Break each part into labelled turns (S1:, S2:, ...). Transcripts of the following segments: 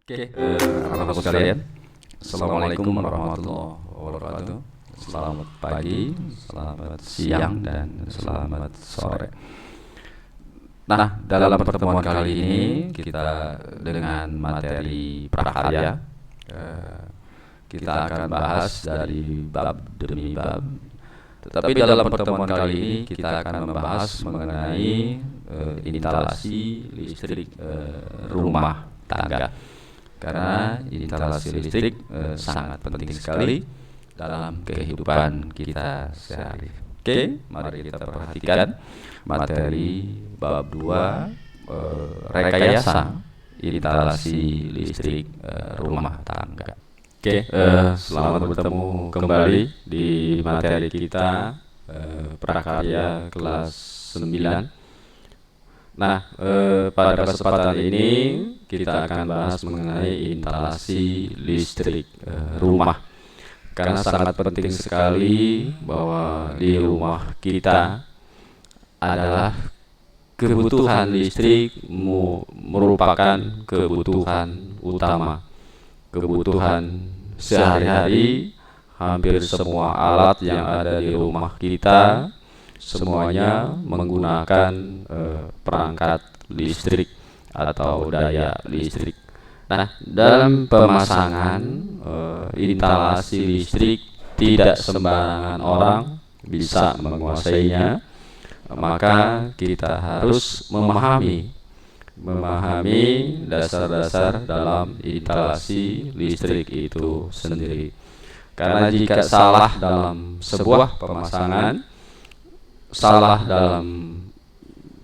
S1: Anak-anakku sekalian, Assalamualaikum warahmatullahi wabarakatuh. Selamat pagi, selamat siang, dan selamat sore. Nah, dalam pertemuan kali ini kita dengan materi prakarya, kita akan bahas dari bab demi bab. Tetapi dalam pertemuan kali ini kita akan membahas mengenai instalasi listrik rumah tangga. Karena instalasi listrik sangat penting sekali dalam kehidupan kita sehari. Oke, mari kita perhatikan materi bab 2, rekayasa instalasi listrik rumah tangga. Oke, selamat bertemu kembali di materi kita prakarya kelas 9. Nah, pada kesempatan ini kita akan bahas mengenai instalasi listrik rumah. Karena sangat penting sekali bahwa di rumah kita adalah kebutuhan listrik merupakan kebutuhan utama. Kebutuhan sehari-hari, hampir semua alat yang ada di rumah kita semuanya menggunakan perangkat listrik atau daya listrik. Nah, dalam pemasangan instalasi listrik tidak sembarangan orang bisa menguasainya, maka kita harus memahami dasar-dasar dalam instalasi listrik itu sendiri. Karena jika salah dalam sebuah pemasangan, salah dalam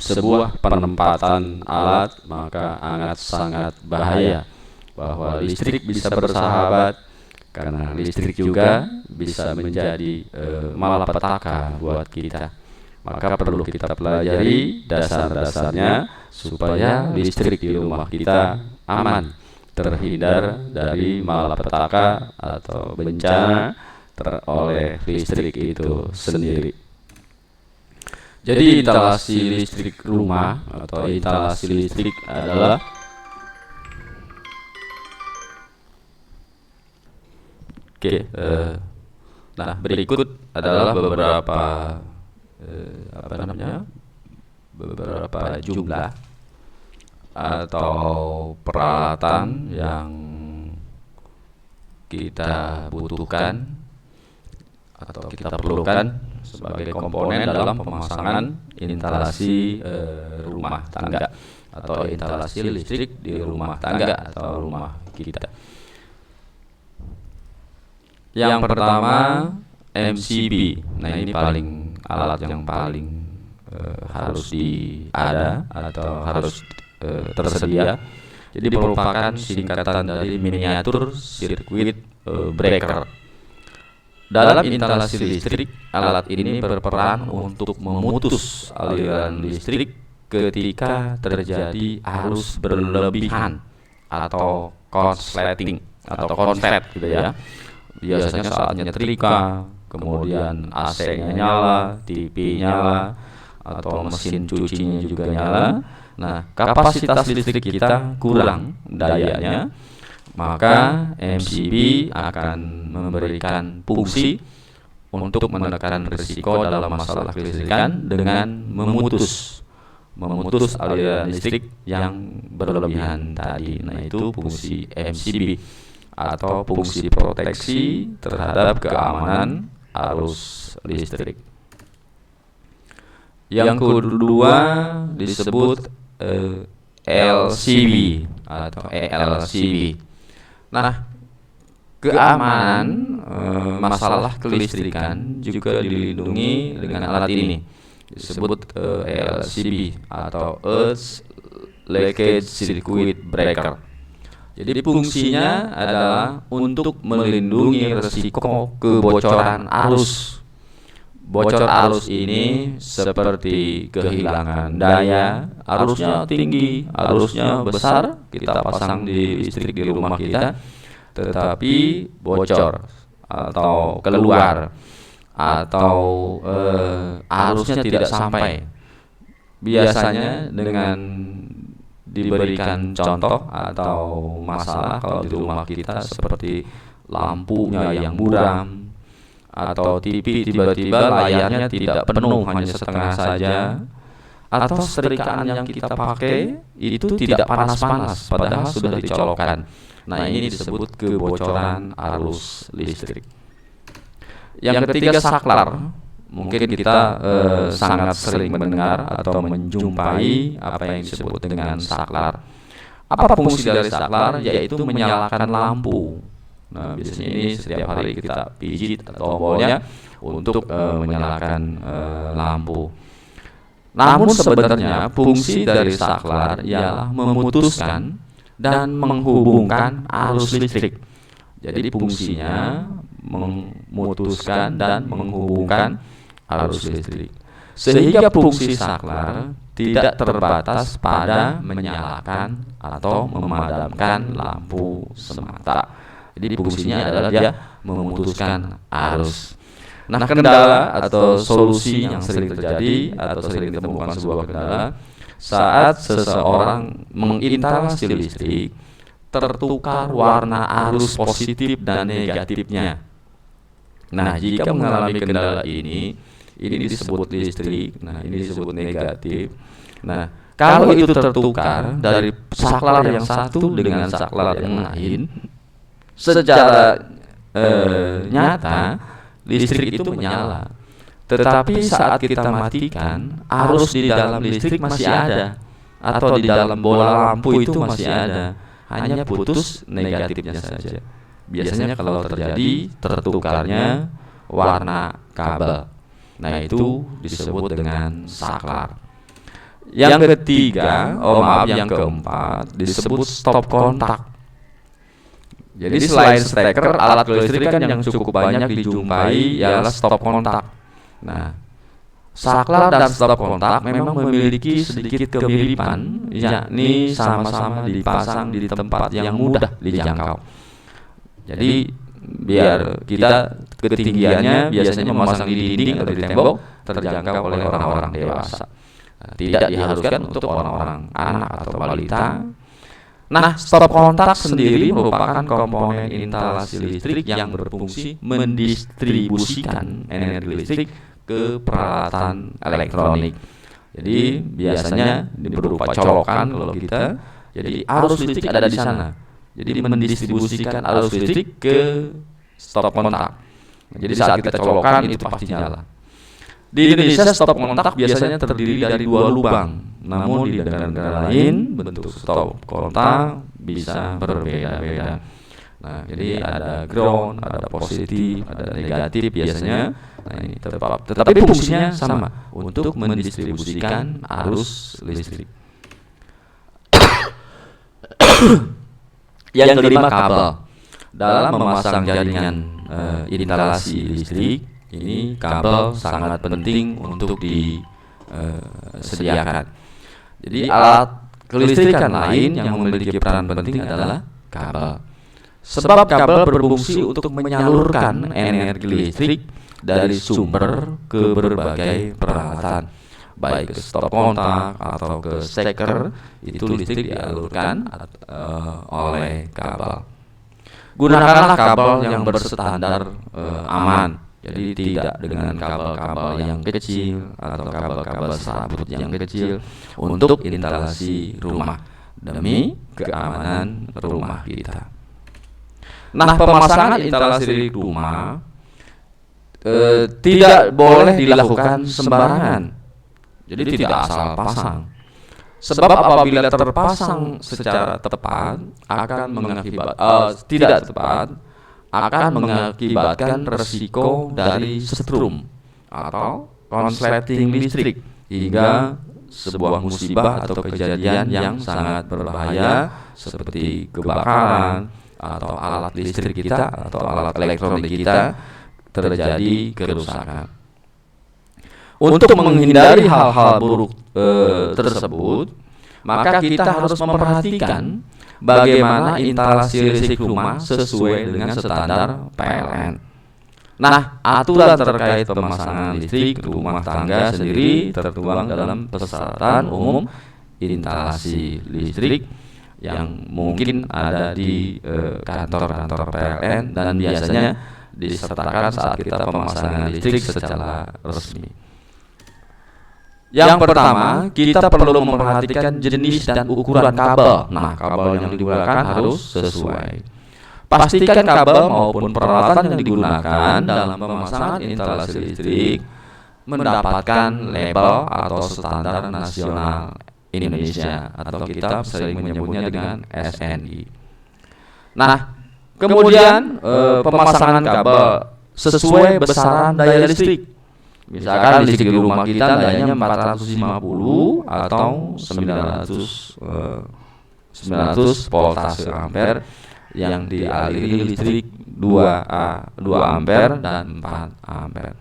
S1: sebuah penempatan alat, maka sangat bahaya. Bahwa listrik bisa bersahabat, karena listrik juga bisa menjadi malapetaka buat kita. Maka perlu kita pelajari dasar-dasarnya supaya listrik di rumah kita aman, terhindar dari malapetaka atau bencana oleh listrik itu sendiri. Jadi instalasi listrik rumah atau instalasi listrik adalah nah, berikut adalah beberapa jumlah atau peralatan yang kita butuhkan atau kita perlukan sebagai komponen dalam pemasangan instalasi rumah tangga atau instalasi listrik di rumah tangga atau rumah kita. Yang pertama, MCB. Nah, ini alat yang paling harus ada atau harus tersedia. Jadi merupakan singkatan dari miniatur circuit breaker. Dalam instalasi listrik, alat ini berperan untuk memutus aliran listrik ketika terjadi arus berlebihan atau konsleting atau konslet gitu ya. Biasanya saat nyetrika, kemudian AC-nya nyala, TV nyala, atau mesin cucinya juga nyala. Nah, kapasitas listrik kita kurang dayanya, maka MCB akan memberikan fungsi untuk menekan risiko dalam masalah kelistrikan dengan memutus aliran listrik yang berlebihan tadi. Nah, itu fungsi MCB atau fungsi proteksi terhadap keamanan arus listrik. Yang kedua disebut LCB atau ELCB. Nah, keamanan masalah kelistrikan juga dilindungi dengan alat ini, disebut ELCB atau Earth Leakage Circuit Breaker. Jadi fungsinya adalah untuk melindungi resiko kebocoran arus. Bocor arus ini seperti kehilangan daya, arusnya tinggi, arusnya besar, kita pasang di listrik di rumah kita, tetapi bocor atau keluar atau arusnya tidak sampai. Biasanya dengan diberikan contoh atau masalah kalau di rumah kita seperti lampunya yang buram, atau TV tiba-tiba layarnya tidak penuh, hanya setengah saja, atau setrikaan yang kita pakai itu tidak panas-panas padahal sudah dicolokkan. Nah, ini disebut kebocoran arus listrik. Yang ketiga, saklar. Mungkin kita sangat sering mendengar atau menjumpai apa yang disebut dengan saklar. Apa fungsi dari saklar? Yaitu menyalakan lampu. Nah, biasanya ini setiap hari kita pijit tombolnya untuk menyalakan lampu. Namun sebenarnya fungsi dari saklar ialah memutuskan dan menghubungkan arus listrik. Jadi fungsinya memutuskan dan menghubungkan arus listrik. Sehingga fungsi saklar tidak terbatas pada menyalakan atau memadamkan lampu semata. Jadi fungsinya adalah dia memutuskan arus. Nah, kendala atau solusi yang sering terjadi atau sering ditemukan sebuah kendala saat seseorang menginstalasi listrik, tertukar warna arus positif dan negatifnya. Nah, jika mengalami kendala ini disebut listrik. Nah, ini disebut negatif. Nah, kalau itu tertukar dari saklar yang satu dengan saklar yang lain, secara nyata listrik itu menyala. Tetapi saat kita matikan, arus di dalam listrik masih ada, atau di dalam bola lampu itu masih ada, hanya putus negatifnya saja. Biasanya kalau terjadi tertukarnya warna kabel. Nah, itu disebut dengan saklar. Yang ketiga, yang keempat disebut stop kontak. Jadi selain steker, alat kelistrikan yang cukup banyak dijumpai ialah stop kontak. Nah, saklar dan stop kontak memang memiliki sedikit kemiripan, yakni sama-sama dipasang di tempat yang mudah dijangkau. Jadi biar kita ketinggiannya biasanya memasang di dinding atau di tembok terjangkau oleh orang-orang dewasa. Tidak diharuskan untuk orang-orang anak atau balita. Nah, stop kontak sendiri merupakan komponen instalasi listrik yang berfungsi mendistribusikan energi listrik ke peralatan elektronik. Jadi biasanya berupa colokan kalau kita. Jadi arus listrik ada di sana. Jadi mendistribusikan arus listrik ke stop kontak. Jadi saat kita colokan itu pasti nyala. Di Indonesia stop kontak biasanya terdiri dari 2 lubang. Namun di negara-negara lain bentuk stop kontak bisa berbeda-beda. Nah, jadi ada ground, ada positif, ada negatif biasanya. Nah, ini tetapi fungsinya sama untuk mendistribusikan arus listrik. Yang kelima, kabel. Dalam memasang jaringan instalasi listrik, ini kabel sangat penting untuk disediakan. Jadi alat kelistrikan lain yang memiliki peran penting adalah kabel. Sebab kabel berfungsi untuk menyalurkan energi listrik dari sumber ke berbagai peralatan, baik ke stop kontak atau ke steker. Itu listrik dialurkan oleh kabel. Gunakanlah kabel yang berstandar aman. Jadi tidak dengan kabel-kabel yang kecil atau kabel-kabel serabut yang kecil untuk instalasi rumah demi keamanan rumah kita. Nah, pemasangan instalasi listrik rumah tidak boleh dilakukan sembarangan. Jadi tidak asal pasang. Sebab apabila terpasang secara tepat akan mengakibatkan resiko dari setrum atau konsleting listrik hingga sebuah musibah atau kejadian yang sangat berbahaya seperti kebakaran atau alat listrik kita atau alat elektronik kita terjadi kerusakan. Untuk menghindari hal-hal buruk tersebut, maka kita harus memperhatikan bagaimana instalasi listrik rumah sesuai dengan standar PLN. Nah, aturan terkait pemasangan listrik rumah tangga sendiri tertuang dalam Persyaratan Umum instalasi listrik yang mungkin ada di kantor-kantor PLN dan biasanya disertakan saat kita pemasangan listrik secara resmi. Yang pertama, kita perlu memperhatikan jenis dan ukuran kabel. Nah, kabel yang digunakan harus sesuai. Pastikan kabel maupun peralatan yang digunakan dalam pemasangan instalasi listrik mendapatkan label atau standar nasional Indonesia atau kita sering menyebutnya dengan SNI. Nah, kemudian pemasangan kabel sesuai besaran daya listrik. Misalkan listrik di rumah kita dayanya 450 atau 900 voltase ampere yang dialiri listrik 2 ampere dan 4 ampere.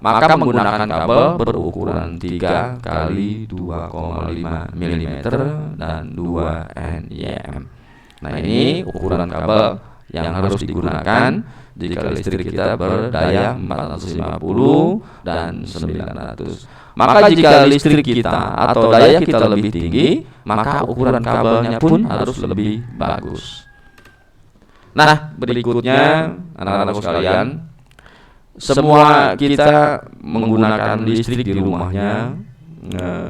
S1: Maka menggunakan kabel berukuran 3 kali 2,5 mm dan 2 NIM. Nah, ini ukuran kabel yang harus digunakan jika listrik kita berdaya 450 dan 900. Maka jika listrik kita atau daya kita lebih tinggi, maka ukuran kabelnya pun harus lebih bagus. Nah, berikutnya anak-anak sekalian, semua kita menggunakan listrik di rumahnya,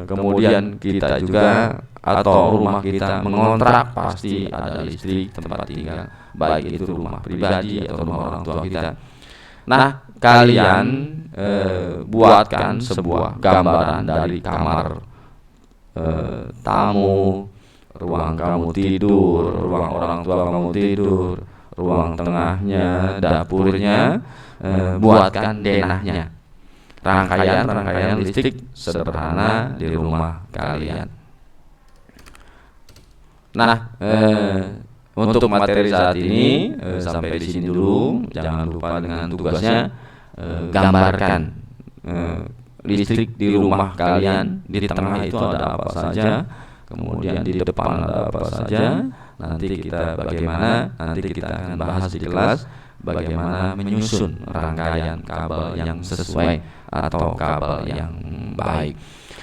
S1: kemudian kita juga atau rumah kita mengontrak pasti ada listrik tempat tinggal, baik itu rumah pribadi atau rumah orang tua kita. Nah, kalian buatkan sebuah gambaran dari kamar tamu, ruang kamu tidur, ruang orang tua kamu tidur, ruang tengahnya, dapurnya, buatkan denahnya, rangkaian listrik sederhana di rumah kalian. Nah, untuk materi saat ini sampai di sini dulu. Jangan lupa dengan tugasnya, gambarkan listrik di rumah kalian. Di tengah itu ada apa saja, kemudian di depan ada apa saja. Nanti kita akan bahas di kelas bagaimana menyusun rangkaian kabel yang sesuai atau kabel yang baik.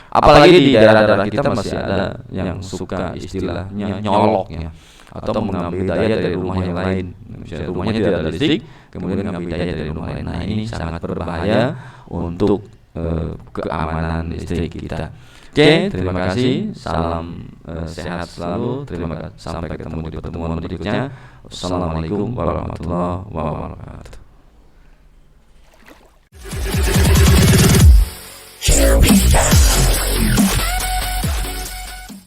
S1: Apalagi di daerah-daerah kita masih ada yang suka istilahnya nyolok ya, atau mengambil daya dari rumah yang lain. Misalnya rumahnya tidak ada listrik, kemudian mengambil daya dari rumah lain. Nah, ini sangat berbahaya untuk keamanan listrik kita. Oke, terima kasih. Salam sehat selalu. Terima kasih. Sampai ketemu di pertemuan berikutnya. Wassalamualaikum warahmatullahi wabarakatuh.